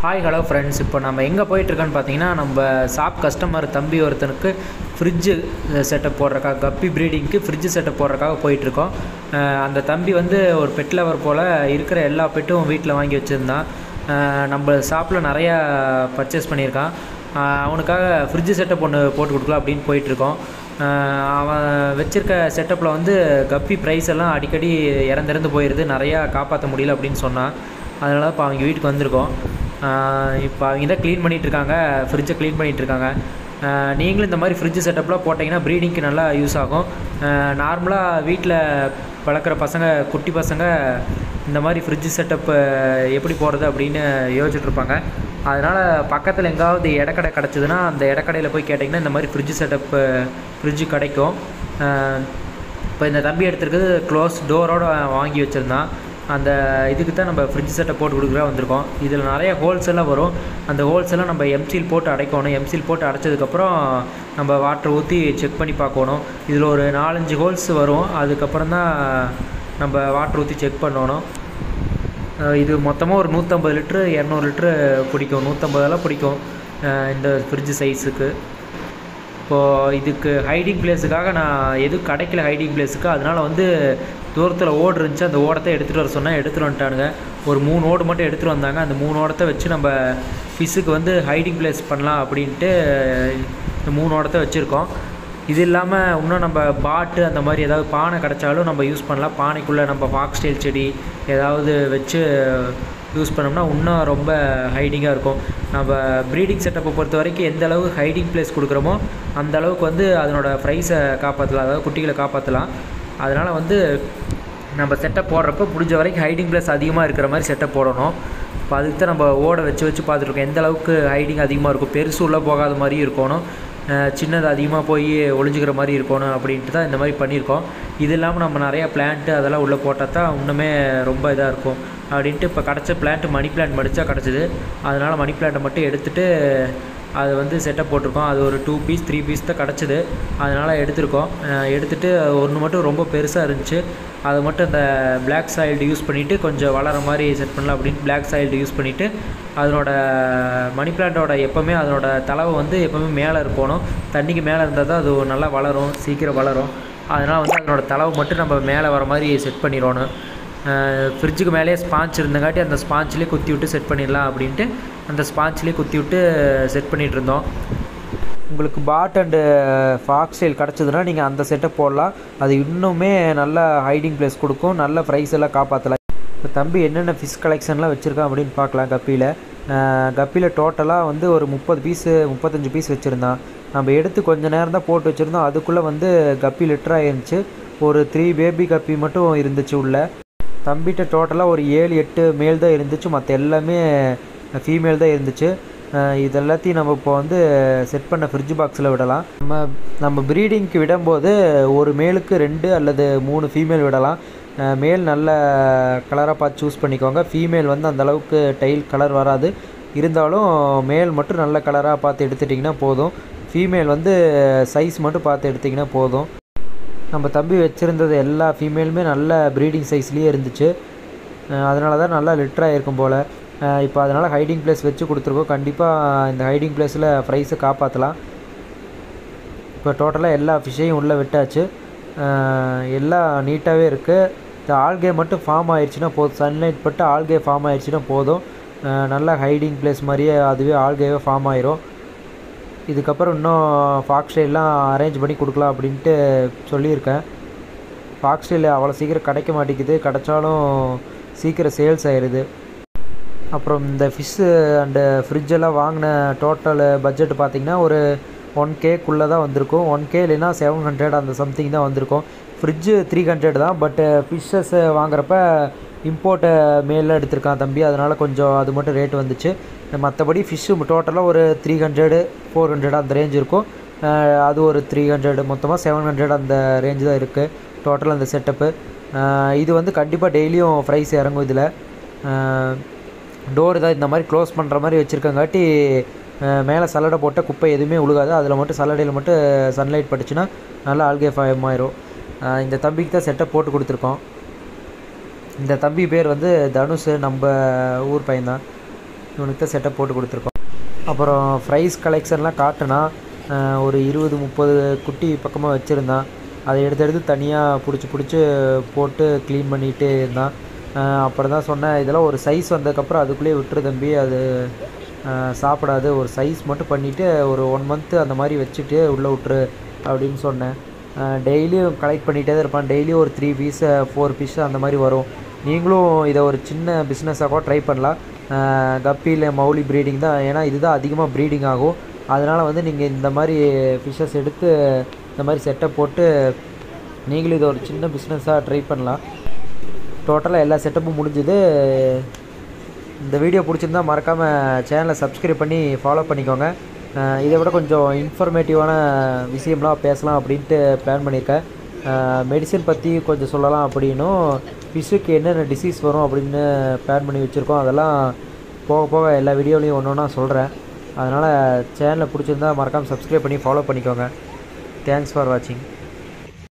Hi hello friends. இப்போ நம்ம எங்கே போயிட்டுருக்கோன்னு பார்த்தீங்கன்னா, நம்ம ஷாப் கஸ்டமர் தம்பி ஒருத்தனுக்கு ஃப்ரிட்ஜு செட்டப் போடுறக்காக, கப்பி ப்ரீடிங்க்கு ஃப்ரிட்ஜு செட்டப் போடுறக்காக போயிட்டுருக்கோம். அந்த தம்பி வந்து ஒரு பெட் லவர் போல் இருக்கிற எல்லா பெட்டும் வீட்டில் வாங்கி வச்சுருந்தான். நம்ம ஷாப்பில் நிறையா பர்ச்சேஸ் பண்ணியிருக்கான். அவனுக்காக ஃப்ரிட்ஜு செட்டப் ஒன்று போட்டு கொடுக்கலாம் அப்படின்னு போயிட்டுருக்கோம். அவன் வச்சுருக்க செட்டப்பில் வந்து கப்பி ப்ரைஸ் எல்லாம் அடிக்கடி இறந்து போயிடுது, நிறையா காப்பாற்ற முடியல அப்படின்னு சொன்னான். அதனால இப்போ அவங்க வீட்டுக்கு வந்திருக்கோம். இப்போ அவங்க தான் க்ளீன் பண்ணிகிட்ருக்காங்க, ஃப்ரிட்ஜை க்ளீன் பண்ணிகிட்ருக்காங்க. நீங்களும் இந்த மாதிரி ஃப்ரிட்ஜு செட்டப்லாம் போட்டிங்கன்னா ப்ரீடிங்க்கு நல்லா யூஸ் ஆகும். நார்மலாக வீட்டில் வளர்க்குற பசங்க, குட்டி பசங்க இந்த மாதிரி ஃப்ரிட்ஜு செட்டப்பு எப்படி போடுறது அப்படின்னு யோசிச்சுட்ருப்பாங்க. அதனால் பக்கத்தில் எங்காவது இடக்கடை கிடச்சிதுன்னா அந்த இடக்கடையில் போய் கேட்டிங்கன்னா இந்த மாதிரி ஃப்ரிட்ஜு செட்டப்பு ஃப்ரிட்ஜு கிடைக்கும். இப்போ இந்த தம்பி எடுத்துருக்குது க்ளோஸ் டோரோடு வாங்கி வச்சுருந்தான். அந்த இதுக்கு தான் நம்ம ஃப்ரிட்ஜ் செட்டை போட்டு கொடுக்குறா வந்திருக்கோம். இதில் நிறைய ஹோல்ஸ் எல்லாம் வரும். அந்த ஹோல்ஸ் எல்லாம் நம்ம எம்சீல் போட்டு அடைக்கணும். எம்சீல் போட்டு அடைச்சதுக்கப்புறம் நம்ம வாட்டர் ஊற்றி செக் பண்ணி பார்க்கணும். இதில் ஒரு 4-5 ஹோல்ஸ் வரும். அதுக்கப்புறம் தான் நம்ம வாட்டர் ஊற்றி செக் பண்ணணும். இது மொத்தமாக ஒரு 150 லிட்ரு 200 லிட்ரு பிடிக்கும். 150 பிடிக்கும் இந்த ஃப்ரிட்ஜு சைஸுக்கு. இப்போது இதுக்கு ஹைடிங் பிளேஸுக்காக நான் எதுவும் கிடைக்கல ஹைடிங் பிளேஸுக்கு. அதனால் வந்து தூரத்தில் ஓடு இருந்துச்சு, அந்த ஓடத்தை எடுத்துகிட்டு வர சொன்னால் எடுத்துகிட்டு வந்துட்டானுங்க. ஒரு 3 ஓடு மட்டும் எடுத்துகிட்டு வந்தாங்க. அந்த 3 ஓடத்தை வச்சு நம்ம ஃபிஷ்ஷுக்கு வந்து ஹைடிங் பிளேஸ் பண்ணலாம் அப்படின்ட்டு இந்த 3 ஓடத்தை வச்சுருக்கோம். இது இல்லாமல் இன்னும் நம்ம பாட்டு அந்த மாதிரி ஏதாவது பானை கிடச்சாலும் நம்ம யூஸ் பண்ணலாம். பானைக்குள்ளே நம்ம ஃபாக்ஸ்டெயில் செடி ஏதாவது வச்சு யூஸ் பண்ணோம்னா இன்னும் ரொம்ப ஹைடிங்காக இருக்கும். நம்ம ப்ரீடிங் செட்டப்பை பொறுத்த வரைக்கும் எந்த அளவுக்கு ஹைடிங் பிளேஸ் கொடுக்குறோமோ அந்த அளவுக்கு வந்து அதனோட ப்ரைஸை காப்பாற்றலாம், அதாவது குட்டிகளை காப்பாற்றலாம். அதனால் வந்து நம்ம செட்டப் போடுறப்ப முடிஞ்ச வரைக்கும் ஹைடிங் பிளேஸ் அதிகமாக இருக்கிற மாதிரி செட்டப் போடணும். இப்போ அதுக்கு தான் நம்ம ஓட வச்சு பார்த்துட்ருக்கோம். எந்த அளவுக்கு ஹைடிங் அதிகமாக இருக்கும், பெருசு உள்ளே போகாத மாதிரியும் இருக்கணும், சின்னது அதிகமாக போய் ஒளிஞ்சிக்கிற மாதிரி இருக்கணும் அப்படின்ட்டு தான் இந்த மாதிரி பண்ணியிருக்கோம். இது இல்லாமல் நம்ம நிறையா பிளான்ட்டு அதெல்லாம் உள்ளே போட்டால் தான் இன்னுமே ரொம்ப இதாக இருக்கும் அப்படின்ட்டு இப்போ கிடச்ச பிளான்ட்டு மணி பிளான்ட் மடித்தா கிடச்சிது. அதனால் மணி பிளான்ட்டை மட்டும் எடுத்துகிட்டு அது வந்து செட்டப் போட்டிருக்கோம். அது ஒரு 2 பீஸ் 3 பீஸ் தான் கிடச்சிது. அதனால் எடுத்துருக்கோம். எடுத்துகிட்டு ஒன்று மட்டும் ரொம்ப பெருசாக இருந்துச்சு. அதை மட்டும் இந்த பிளாக் சாயில்டு யூஸ் பண்ணிவிட்டு கொஞ்சம் வளர மாதிரி செட் பண்ணலாம் அப்படின்னு பிளாக் சாயில்டு யூஸ் பண்ணிவிட்டு அதனோட மணி பிளான்ட்டோட எப்போவுமே அதனோட தளவை வந்து எப்போவுமே மேலே இருக்கணும். தண்ணிக்கு மேலே இருந்தால் தான் அது நல்லா வளரும், சீக்கிரம் வளரும். அதனால் வந்து அதனோட தளவை மட்டும் நம்ம மேலே வர மாதிரி செட் பண்ணிடணும். ஃப்ரிட்ஜுக்கு மேலேயே ஸ்பாஞ்ச் இருந்தங்காட்டி அந்த ஸ்பாஞ்சிலே குத்தி விட்டு செட் பண்ணிடலாம் அப்படின்ட்டு அந்த ஸ்பாஞ்சிலே குத்தி விட்டு செட் பண்ணிகிட்டு இருந்தோம். உங்களுக்கு பாட் அண்டு ஃபாக்ஸ்டெயில் கிடச்சதுன்னா நீங்கள் அந்த செட்டப் போடலாம். அது இன்னுமே நல்ல ஹைடிங் பிளேஸ் கொடுக்கும், நல்ல ப்ரைஸ் எல்லாம் காப்பாற்றலாம். இப்போ தம்பி என்னென்ன ஃபிஷ் கலெக்ஷன்லாம் வச்சுருக்கான் அப்படின்னு பார்க்கலாம். கப்பியில் டோட்டலாக வந்து ஒரு 35 பீஸ் வச்சுருந்தான். நம்ம எடுத்து கொஞ்சம் நேரம் தான் போட்டு வச்சுருந்தோம். அதுக்குள்ளே வந்து கப்பி லிட்டராக இருந்துச்சு. ஒரு 3 பேபி கப்பி மட்டும் இருந்துச்சு உள்ள. தம்பிகிட்ட டோட்டலாக ஒரு 7-8 மேல் தான் இருந்துச்சு, மற்ற எல்லாமே ஃபீமேல் தான் இருந்துச்சு. இது எல்லாத்தையும் நம்ம இப்போ வந்து செட் பண்ண ஃப்ரிட்ஜ் பாக்ஸில் விடலாம். நம்ம ப்ரீடிங்க்கு விடும்போது ஒரு மேலுக்கு 2 அல்லது 3 ஃபீமேல் விடலாம். மேல் நல்ல கலராக பார்த்து சூஸ் பண்ணிக்கோங்க. ஃபீமேல் வந்து அந்தளவுக்கு டைல் கலர் வராது, இருந்தாலும் மேல் மட்டும் நல்ல கலராக பார்த்து எடுத்துட்டிங்கன்னா போதும். ஃபீமேல் வந்து சைஸ் மட்டும் பார்த்து எடுத்திங்கன்னா போதும். நம்ம தம்பி வச்சுருந்தது எல்லா ஃபீமேலுமே நல்ல ப்ரீடிங் சைஸ்லேயே இருந்துச்சு. அதனால தான் நல்லா லிட்டராக இருக்கும் போல். இப்போ அதனால் ஹைடிங் பிளேஸ் வச்சு கொடுத்துருக்கோம். கண்டிப்பாக இந்த ஹைடிங் பிளேஸில் ப்ரைஸை காப்பாற்றலாம். இப்போ டோட்டலாக எல்லா ஃபிஷ்ஷையும் உள்ளே விட்டாச்சு. எல்லாம் நீட்டாகவே இருக்குது. இந்த ஆல்கே மட்டும் ஃபார்ம் ஆயிடுச்சுன்னா போதும், சன்லைட் பட்டு ஆல்கே ஃபார்ம் ஆயிடுச்சுன்னா போதும். நல்லா ஹைடிங் பிளேஸ் மாதிரியே அதுவே ஆல்கேவே ஃபார்ம் ஆயிரும். இதுக்கப்புறம் இன்னும் ஃபாக்ஸ்டெயிலாம் அரேஞ்ச் பண்ணி கொடுக்கலாம் அப்படின்ட்டு சொல்லியிருக்கேன். ஃபாக்ஸ்டெயில் அவ்வளோ சீக்கிரம் கிடைக்க மாட்டேங்குது, கிடைச்சாலும் சீக்கிரம் சேல்ஸ் ஆயிடுது. அப்புறம் இந்த ஃபிஷ்ஷு அண்டு ஃப்ரிட்ஜெல்லாம் வாங்கின டோட்டல் பட்ஜெட் பார்த்திங்கன்னா ஒரு 1Kக்குள்ளே தான் வந்திருக்கும். 1K இல்லைன்னா 700 அந்த சம்திங் தான் வந்திருக்கும். ஃப்ரிட்ஜு 300 தான். பட்டு ஃபிஷ்ஷஸ் வாங்குறப்ப இம்போர்ட்டை மேலில் எடுத்திருக்கான் தம்பி, அதனால் கொஞ்சம் அது மட்டும் ரேட்டு வந்துச்சு. மற்றபடி ஃபிஷ்ஷு டோட்டலாக ஒரு 300-400 அந்த ரேஞ்ச் இருக்கும். அது ஒரு 300, மொத்தமாக 700 அந்த ரேஞ்சு தான் இருக்குது டோட்டலாக அந்த செட்டப்பு. இது வந்து கண்டிப்பாக டெய்லியும் ப்ரைஸ் இறங்கும். இதில் டோர் தான் இந்த மாதிரி க்ளோஸ் பண்ணுற மாதிரி வச்சுருக்கங்காட்டி மேலே சல்லடை போட்டால் குப்பை எதுவுமே உழுகாது. அதில் மட்டும் சல்லடையில் மட்டும் சன்லைட் பட்டுச்சுன்னா நல்லா ஆல்கே ஃபார்ம் ஆயிரும். இந்த தம்பிக்கு தான் செட்டப் போட்டு கொடுத்துருக்கோம். இந்த தம்பி பேர் வந்து தனுஷ், நம்ம ஊர் பையன்தான். இவனுக்கு தான் செட்டப் போட்டு கொடுத்துருக்கோம். அப்புறம் ஃப்ரைஸ் கலெக்ஷன்லாம் காட்டுனா ஒரு 20-30 குட்டி பக்கமாக வச்சுருந்தான். அதை எடுத்து தனியாக பிடிச்சி போட்டு க்ளீன் பண்ணிகிட்டே இருந்தான். அப்புறம் தான் சொன்னேன், இதெல்லாம் ஒரு சைஸ் வந்ததுக்கப்புறம் அதுக்குள்ளேயே விட்டுரு தம்பி, அது சாப்பிடாது, ஒரு சைஸ் மட்டும் பண்ணிவிட்டு ஒரு 1 மந்த்து அந்த மாதிரி வச்சுட்டு உள்ளே விட்டுரு அப்படின்னு சொன்னேன். டெய்லியும் கலெக்ட் பண்ணிகிட்டே தான் இருப்பான். டெய்லியும் ஒரு 3 பீஸ் 4 பீஸ் அந்த மாதிரி வரும். நீங்களும் இதை ஒரு சின்ன பிஸ்னஸாக கூட ட்ரை பண்ணலாம். கப்பியில் மௌலி ப்ரீடிங் தான், ஏன்னா இதுதான் அதிகமாக ப்ரீடிங் ஆகும். அதனால் வந்து நீங்கள் இந்த மாதிரி ஃபிஷ்ஷஸ் எடுத்து இந்த மாதிரி செட்டப் போட்டு நீங்களும் இதை ஒரு சின்ன பிஸ்னஸாக ட்ரை பண்ணலாம். டோட்டலாக எல்லா செட்டப்பும் முடிஞ்சுது. இந்த வீடியோ பிடிச்சிருந்தா மறக்காமல் சேனலை சப்ஸ்கிரைப் பண்ணி ஃபாலோ பண்ணிக்கோங்க. இதை விட கொஞ்சம் இன்ஃபர்மேட்டிவான விஷயம்லாம் பேசலாம் அப்படின்ட்டு பிளான் பண்ணியிருக்கேன். மெடிசன் பற்றி கொஞ்சம் சொல்லலாம் அப்படின்னும், ஃபிஷ்ஷுக்கு என்னென்ன டிசீஸ் வரும் அப்படின்னு பிளான் பண்ணி வச்சுருக்கோம். அதெல்லாம் போக போக எல்லா வீடியோலையும் ஒன்று ஒன்றா சொல்கிறேன். அதனால் சேனலை பிடிச்சிருந்தா மறக்காமல் சப்ஸ்கிரைப் பண்ணி ஃபாலோ பண்ணிக்கோங்க. தேங்க்ஸ் ஃபார் வாட்சிங்.